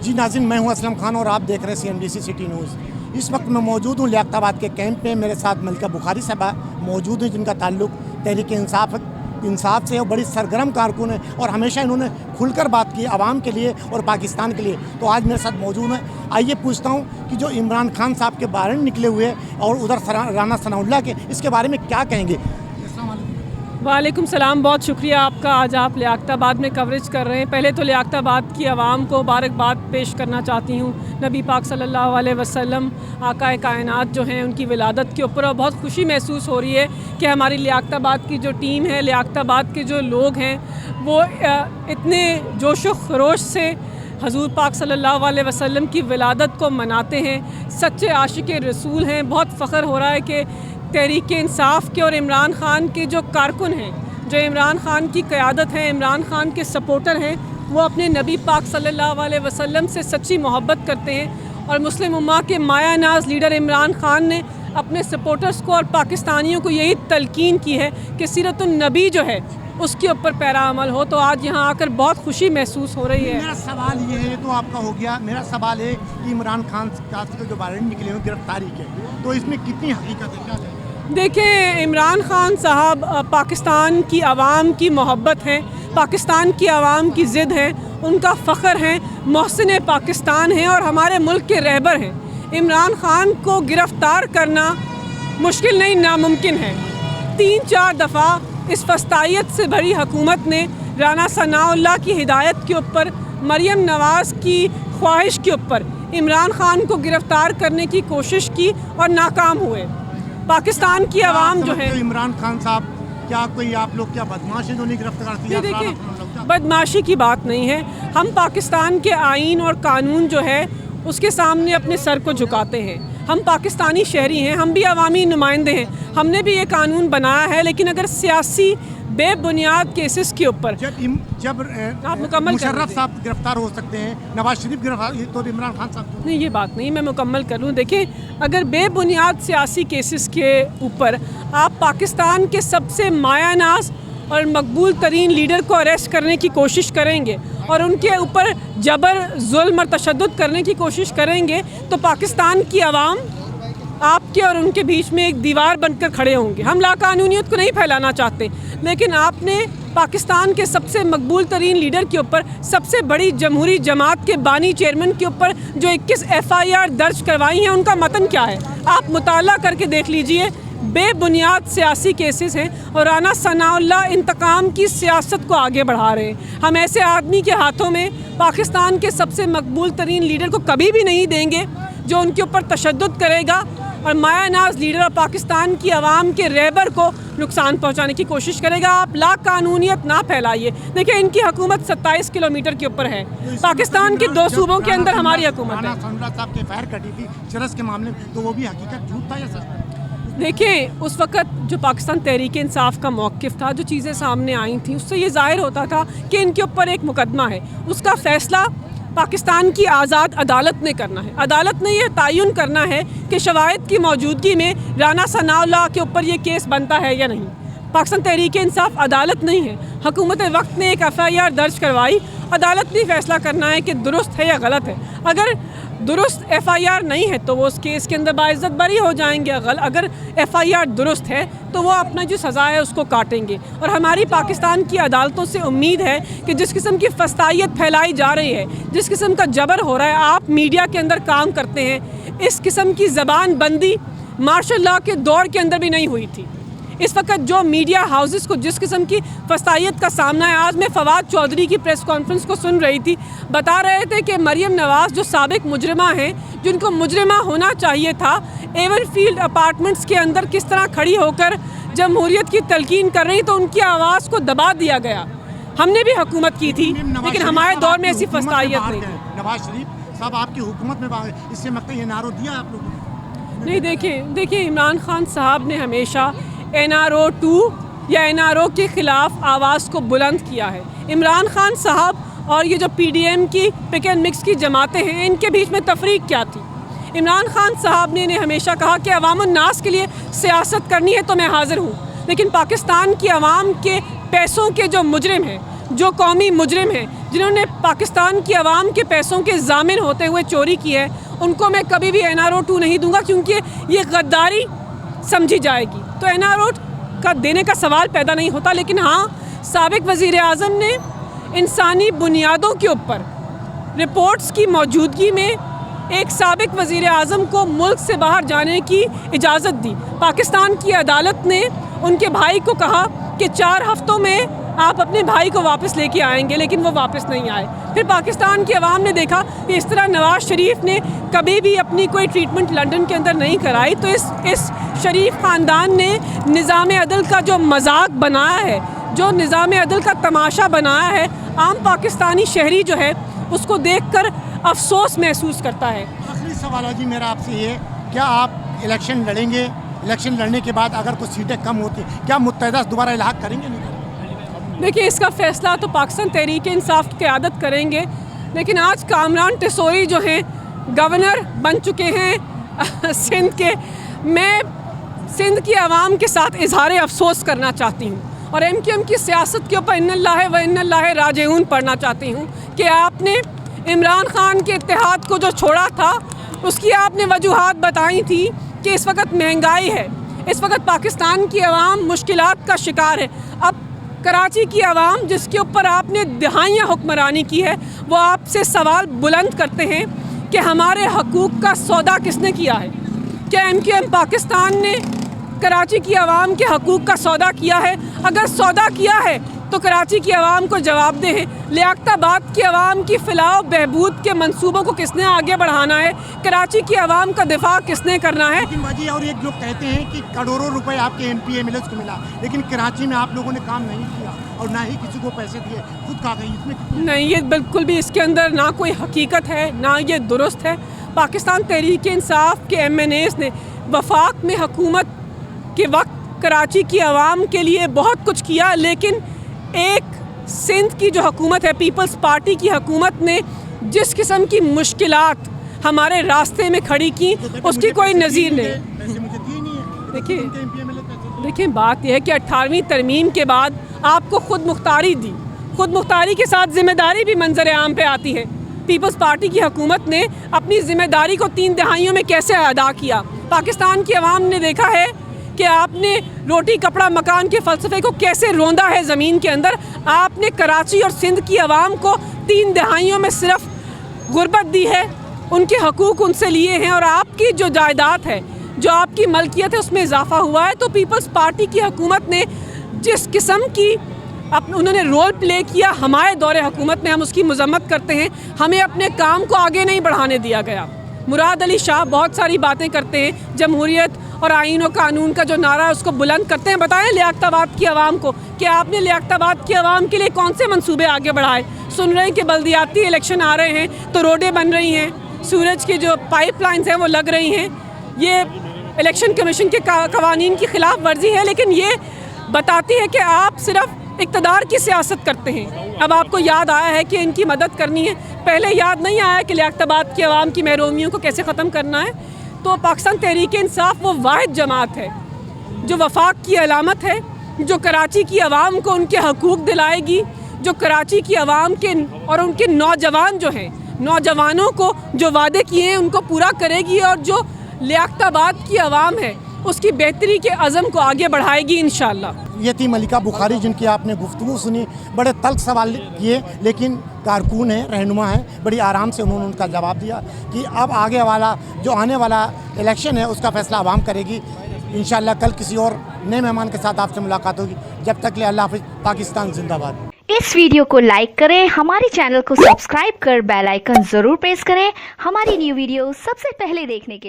جی ناظرین، میں ہوں اسلم خان اور آپ دیکھ رہے ہیں CNBC سٹی نیوز۔ اس وقت میں موجود ہوں لیاقت آباد کے کیمپ میں، میرے ساتھ ملکہ بخاری صاحبہ موجود ہیں جن کا تعلق تحریک انصاف سے اور بڑی سرگرم کارکن ہے اور ہمیشہ انہوں نے کھل کر بات کی عوام کے لیے اور پاکستان کے لیے۔ تو آج میرے ساتھ موجود ہیں، آئیے پوچھتا ہوں کہ جو عمران خان صاحب کے بارے میں نکلے ہوئے اور ادھر رانا ثناء اللہ کے، اس کے بارے میں کیا کہیں گے؟ وعلیکم السلام، بہت شکریہ آپ کا، آج آپ لیاقت آباد میں کوریج کر رہے ہیں۔ پہلے تو لیاقت آباد کی عوام کو مبارکباد پیش کرنا چاہتی ہوں، نبی پاک صلی اللہ علیہ وسلم آقائے کائنات جو ہیں ان کی ولادت کے اوپر، اور بہت خوشی محسوس ہو رہی ہے کہ ہماری لیاقت آباد کی جو ٹیم ہے، لیاقت آباد کے جو لوگ ہیں وہ اتنے جوش و خروش سے حضور پاک صلی اللہ علیہ وسلم کی ولادت کو مناتے ہیں، سچے عاشق رسول ہیں۔ بہت فخر ہو رہا ہے کہ تحریک انصاف کے اور عمران خان کے جو کارکن ہیں، جو عمران خان کی قیادت ہے، عمران خان کے سپورٹر ہیں، وہ اپنے نبی پاک صلی اللہ علیہ وسلم سے سچی محبت کرتے ہیں۔ اور مسلم امہ کے مایہ ناز لیڈر عمران خان نے اپنے سپورٹرز کو اور پاکستانیوں کو یہی تلقین کی ہے کہ سیرت النبی جو ہے اس کے اوپر پیرا عمل ہو۔ تو آج یہاں آ کر بہت خوشی محسوس ہو رہی ہے۔ میرا سوال یہ ہے، تو آپ کا ہو گیا، میرا سوال ہے کہ عمران خان کا جو بارے میں نکلے ہوئے گرفتاری کے، تو اس میں کتنی حقیقت ہے؟ کیا ہے؟ دیکھیں، عمران خان صاحب پاکستان کی عوام کی محبت ہیں، پاکستان کی عوام کی ضد ہیں، ان کا فخر ہیں، محسن پاکستان ہیں اور ہمارے ملک کے رہبر ہیں۔ عمران خان کو گرفتار کرنا مشکل نہیں، ناممکن ہے۔ 3-4 دفعہ اس فسطائیت سے بھری حکومت نے رانا ثناء اللہ کی ہدایت کے اوپر، مریم نواز کی خواہش کے اوپر عمران خان کو گرفتار کرنے کی کوشش کی اور ناکام ہوئے۔ پاکستان کی عوام جو ہے، عمران خان صاحب کیا کوئی آپ لوگ کیا بدماش ہیں جو نہیں گرفتار کرتی ہے؟ دیکھیں، بدماشی کی بات نہیں ہے، ہم پاکستان کے آئین اور قانون جو ہے اس کے سامنے اپنے سر کو جھکاتے ہیں۔ ہم پاکستانی شہری ہیں، ہم بھی عوامی نمائندے ہیں، ہم نے بھی یہ قانون بنایا ہے، لیکن اگر سیاسی بے بنیاد کیسز کے اوپر جب مشرف صاحب گرفتار ہو سکتے ہیں، نواز شریف گرفتار، تو عمران خان صاحب نہیں، یہ بات نہیں، میں مکمل کر لوں۔ دیکھیں، اگر بے بنیاد سیاسی کیسز کے اوپر آپ پاکستان کے سب سے مایہ ناز اور مقبول ترین لیڈر کو اریسٹ کرنے کی کوشش کریں گے اور ان کے اوپر جبر، ظلم اور تشدد کرنے کی کوشش کریں گے، تو پاکستان کی عوام آپ کے اور ان کے بیچ میں ایک دیوار بن کر کھڑے ہوں گے۔ ہم لاقانونیت کو نہیں پھیلانا چاہتے، لیکن آپ نے پاکستان کے سب سے مقبول ترین لیڈر کے اوپر، سب سے بڑی جمہوری جماعت کے بانی چیئرمین کے اوپر جو 21 FIR درج کروائی ہیں، ان کا متن کیا ہے؟ آپ مطالعہ کر کے دیکھ لیجئے۔ بے بنیاد سیاسی کیسز ہیں اور رانا ثناء اللہ انتقام کی سیاست کو آگے بڑھا رہے ہیں۔ ہم ایسے آدمی کے ہاتھوں میں پاکستان کے سب سے مقبول ترین لیڈر کو کبھی بھی نہیں دیں گے جو ان کے اوپر تشدد کرے گا اور مایہ ناز لیڈر اور پاکستان کی عوام کے رہبر کو نقصان پہنچانے کی کوشش کرے گا۔ آپ لا قانونیت نہ پھیلائیے۔ دیکھیں، ان کی حکومت 27 کلومیٹر کے اوپر ہے، پاکستان کے 2 صوبوں کے اندر ہماری حکومت ہے۔ رانا ثناء اللہ صاحب کے فائر کٹی تھی چرس کے معاملے میں، تو وہ بھی حقیقت جھوٹ تھا یا سچ؟ دیکھیں، اس وقت جو پاکستان تحریک انصاف کا موقف تھا، جو چیزیں سامنے آئی تھیں، اس سے یہ ظاہر ہوتا تھا کہ ان کے اوپر ایک مقدمہ ہے، اس کا فیصلہ پاکستان کی آزاد عدالت نے کرنا ہے۔ عدالت نے یہ تعین کرنا ہے کہ شواہد کی موجودگی میں رانا ثناء اللہ کے اوپر یہ کیس بنتا ہے یا نہیں۔ پاکستان تحریک انصاف عدالت نہیں ہے۔ حکومت وقت نے ایک FIR درج کروائی، عدالت نے فیصلہ کرنا ہے کہ درست ہے یا غلط ہے۔ اگر درست FIR نہیں ہے تو وہ اس کیس کے اندر باعزت بری ہو جائیں گے، اگر FIR درست ہے تو وہ اپنا جو سزا ہے اس کو کاٹیں گے۔ اور ہماری پاکستان کی عدالتوں سے امید ہے کہ جس قسم کی فسطائیت پھیلائی جا رہی ہے، جس قسم کا جبر ہو رہا ہے، آپ میڈیا کے اندر کام کرتے ہیں، اس قسم کی زبان بندی مارشل لاء کے دور کے اندر بھی نہیں ہوئی تھی۔ اس وقت جو میڈیا ہاؤسز کو جس قسم کی فسطائیت کا سامنا ہے، آج میں فواد چودھری کی پریس کانفرنس کو سن رہی تھی، بتا رہے تھے کہ مریم نواز جو سابق مجرمہ ہیں، جن کو مجرمہ ہونا چاہیے تھا، ایون فیلڈ اپارٹمنٹس کے اندر کس طرح کھڑی ہو کر جمہوریت کی تلقین کر رہی، تو ان کی آواز کو دبا دیا گیا۔ ہم نے بھی حکومت کی تھی، لیکن ہمارے دور میں ایسی فسطائیت نہیں تھی۔ نواز شریف صاحب آپ کی حکومت میں اس سے مطلب یہ نعرہ دیا آپ لوگوں نے؟ نہیں، دیکھیں عمران خان صاحب نے ہمیشہ NRO 2 یا NRO کے خلاف آواز کو بلند کیا ہے۔ عمران خان صاحب اور یہ جو PDM کی پک اینڈ مکس کی جماعتیں ہیں، ان کے بیچ میں تفریق کیا تھی؟ عمران خان صاحب نے ہمیشہ کہا کہ عوام الناس کے لیے سیاست کرنی ہے تو میں حاضر ہوں، لیکن پاکستان کی عوام کے پیسوں کے جو مجرم ہیں، جو قومی مجرم ہیں، جنہوں نے پاکستان کی عوام کے پیسوں کے ضامن ہوتے ہوئے چوری کی ہے، ان کو میں کبھی بھی NRO 2 نہیں دوں گا، کیونکہ یہ غداری سمجھی جائے گی۔ تو NRO کا دینے کا سوال پیدا نہیں ہوتا، لیکن ہاں سابق وزیر اعظم نے انسانی بنیادوں کے اوپر رپورٹس کی موجودگی میں ایک سابق وزیر اعظم کو ملک سے باہر جانے کی اجازت دی۔ پاکستان کی عدالت نے ان کے بھائی کو کہا کہ 4 ہفتوں میں آپ اپنے بھائی کو واپس لے کے آئیں گے، لیکن وہ واپس نہیں آئے۔ پھر پاکستان کی عوام نے دیکھا کہ اس طرح نواز شریف نے کبھی بھی اپنی کوئی ٹریٹمنٹ لندن کے اندر نہیں کرائی، تو اس شریف خاندان نے نظام عدل کا جو مذاق بنایا ہے، جو نظام عدل کا تماشا بنایا ہے، عام پاکستانی شہری جو ہے اس کو دیکھ کر افسوس محسوس کرتا ہے۔ آخری سوال ہے جی میرا آپ سے یہ، کیا آپ الیکشن لڑیں گے؟ الیکشن لڑنے کے بعد اگر کچھ سیٹیں کم ہوتی کیا متحدہ دوبارہ الحاق کریں گے؟ نہیں، دیکھیے اس کا فیصلہ تو پاکستان تحریک انصاف کی قیادت کریں گے، لیکن آج کامران ٹیسوری جو ہیں گورنر بن چکے ہیں سندھ کے۔ میں سندھ کی عوام کے ساتھ اظہار افسوس کرنا چاہتی ہوں، اور MQM کی سیاست کے اوپر ان اللہ و ان اللہ راجعون پڑھنا چاہتی ہوں کہ آپ نے عمران خان کے اتحاد کو جو چھوڑا تھا، اس کی آپ نے وجوہات بتائی تھی کہ اس وقت مہنگائی ہے، اس وقت پاکستان کی عوام مشکلات کا شکار ہے۔ اب کراچی کی عوام جس کے اوپر آپ نے دہائیاں حکمرانی کی ہے، وہ آپ سے سوال بلند کرتے ہیں کہ ہمارے حقوق کا سودا کس نے کیا ہے؟ کیا MQM پاکستان نے کراچی کی عوام کے حقوق کا سودا کیا ہے؟ اگر سودا کیا ہے تو کراچی کی عوام کو جواب دیں۔ لیاقت آباد کی عوام کی فلاح و بہبود کے منصوبوں کو کس نے آگے بڑھانا ہے؟ کراچی کی عوام کا دفاع کس نے کرنا ہے؟ لیکن باجی اور ایک لوگ کہتے ہیں کہ کروڑوں روپے آپ کے MP MLAs کو ملا، لیکن کراچی میں آپ لوگوں نے کام نہیں کیا اور نہ ہی کسی کو پیسے دیے، خود کہا گئی اس میں نہیں، یہ بالکل بھی اس کے اندر نہ کوئی حقیقت ہے، نہ یہ درست ہے۔ پاکستان تحریک انصاف کے MNAs نے وفاق میں حکومت کے وقت کراچی کی عوام کے لیے بہت کچھ کیا، لیکن ایک سندھ کی جو حکومت ہے، پیپلز پارٹی کی حکومت نے جس قسم کی مشکلات ہمارے راستے میں کھڑی کی، اس کی کوئی نظیر نہیں۔ دیکھیں بات یہ ہے کہ 18ویں ترمیم کے بعد آپ کو خود مختاری دی، خود مختاری کے ساتھ ذمہ داری بھی منظر عام پہ آتی ہے۔ پیپلز پارٹی کی حکومت نے اپنی ذمہ داری کو 3 دہائیوں میں کیسے ادا کیا؟ پاکستان کی عوام نے دیکھا ہے کہ آپ نے روٹی کپڑا مکان کے فلسفے کو کیسے روندا ہے زمین کے اندر۔ آپ نے کراچی اور سندھ کی عوام کو 3 دہائیوں میں صرف غربت دی ہے، ان کے حقوق ان سے لیے ہیں، اور آپ کی جو جائیداد ہے، جو آپ کی ملکیت ہے، اس میں اضافہ ہوا ہے۔ تو پیپلز پارٹی کی حکومت نے جس قسم کی انہوں نے رول پلے کیا ہمارے دور حکومت میں، ہم اس کی مذمت کرتے ہیں۔ ہمیں اپنے کام کو آگے نہیں بڑھانے دیا گیا۔ مراد علی شاہ بہت ساری باتیں کرتے ہیں، جمہوریت اور آئین و قانون کا جو نعرہ ہے اس کو بلند کرتے ہیں۔ بتائیں لیاقت آباد کی عوام کو کہ آپ نے لیاقت آباد کی عوام کے لیے کون سے منصوبے آگے بڑھائے؟ سن رہے ہیں کہ بلدیاتی الیکشن آ رہے ہیں تو روڈیں بن رہی ہیں، سورج کی جو پائپ لائنز ہیں وہ لگ رہی ہیں۔ یہ الیکشن کمیشن کے قوانین کی خلاف ورزی ہے، لیکن یہ بتاتی ہے کہ آپ صرف اقتدار کی سیاست کرتے ہیں۔ اب آپ کو یاد آیا ہے کہ ان کی مدد کرنی ہے، پہلے یاد نہیں آیا کہ لیاقت آباد کی عوام کی محرومیوں کو کیسے ختم کرنا ہے۔ تو پاکستان تحریک انصاف وہ واحد جماعت ہے جو وفاق کی علامت ہے، جو کراچی کی عوام کو ان کے حقوق دلائے گی، جو کراچی کی عوام کے اور ان کے نوجوان جو ہیں، نوجوانوں کو جو وعدے کیے ہیں ان کو پورا کرے گی، اور جو لیاقت آباد کی عوام ہے اس کی بہتری کے عزم کو آگے بڑھائے گی انشاءاللہ۔ یہ تھی ملکہ بخاری جن کی آپ نے گفتگو سنی، بڑے تلخ سوال کیے، لیکن کارکن ہیں، رہنما ہیں، بڑی آرام سے انہوں نے ان کا جواب دیا کہ اب آگے والا جو آنے والا الیکشن ہے اس کا فیصلہ عوام کرے گی۔ انشاءاللہ کل کسی اور نئے مہمان کے ساتھ آپ سے ملاقات ہوگی۔ جب تک لے اللہ حافظ، پاکستان زندہ باد۔ اس ویڈیو کو لائک کریں، ہمارے چینل کو سبسکرائب کر بیل آئیکن ضرور پریس کریں ہماری نیو ویڈیو سب سے پہلے دیکھنے کے لیے۔